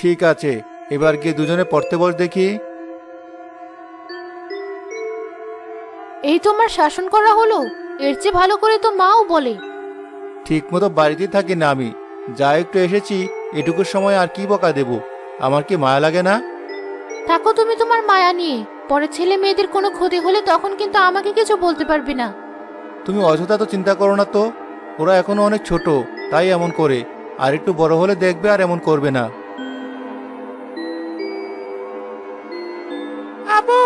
ঠিক আছে, এবার গিয়ে দুজনে পড়তে বস দেখি। এই তোমার শাসন করা হলো? এর চেয়ে ভালো করে তো মাও বলে। ঠিক মতো বাড়িতেই থাকি না আমি, যা একটু এসেছি এটুকু সময় আর কি বকা দেব? আমার কি মায়া লাগে না? থাকো তুমি তোমার মায়া নিয়ে, পরে ছেলে মেয়েদের কোনো ক্ষতি হলে তখন কিন্তু আমাকে কিছু বলতে পারবে না। তুমি অযথা তো চিন্তা করো না তো, ওরা এখনো অনেক ছোট, তাই এমন করে। আর একটু বড় হলে দেখবে আর এমন করবে না। আবু,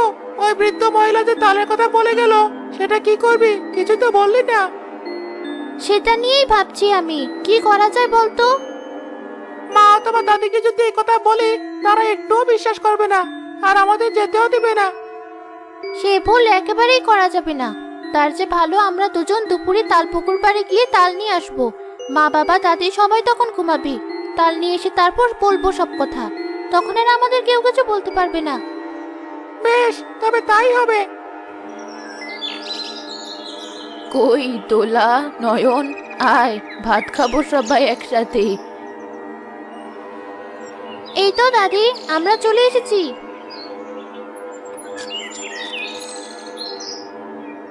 ওই বৃদ্ধ মহিলা যে তালের কথা বলে গেল, সেটা কি করবি? কিছু তো বললি না। সেটা নিয়েই ভাবছি আমি, কি করা যায় বলতো। মা তোমার দাদিকে যদি এই কথা বলি, তারা একটুও বিশ্বাস করবে না, আর আমাদের যেতেও দিবে না। সে ভুল একেবারেই করা যাবে না। তার যে ভালো আমরা দুজন দুপুরে তাল পুকুর পাড়ে গিয়ে তাল নিয়ে আসবো। মা বাবা দাদি সবাই তখন ঘুমাবে। তাল নিয়ে এসে তারপর বলবো সব কথা। তখন আর আমাদের কেউ কিছু বলতে পারবে না। বেশ, তবে তাই হবে। কই দোলা, নয়ন, আয় ভাত খাবো সবাই একসাথে। এই তো দাদি, আমরা চলে এসেছি।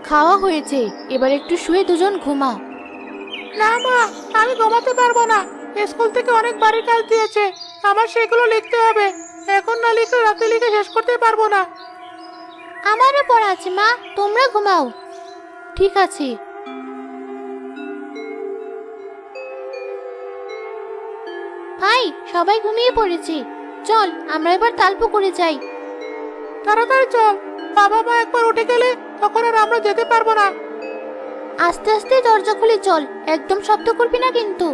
খাওয়া হয়েছে, এবার একটু শুয়ে দুজন ঘুমা। না মা, আমি ঘুমাতে পারবো না। স্কুল থেকে অনেক বাড়ির কাজ দিয়েছে, আমার সেগুলো লিখতে হবে। এখন না লিখে রাতে লিখে শেষ করতে পারবো না। আমারও পড়া আছে মা, তোমরা ঘুমাও। ঠিক আছে। ভাই, সবাই ঘুমিয়ে পড়েছে। চল আমরা এবার তালপুকুরে যাই। তাড়াতাড়ি চল, বাবা মা একবার উঠে গেলে তখন আর আমরা যেতে পারবো না। আস্তে আস্তে দরজা খুলে চল, একদম শব্দ করবি না কিন্তু।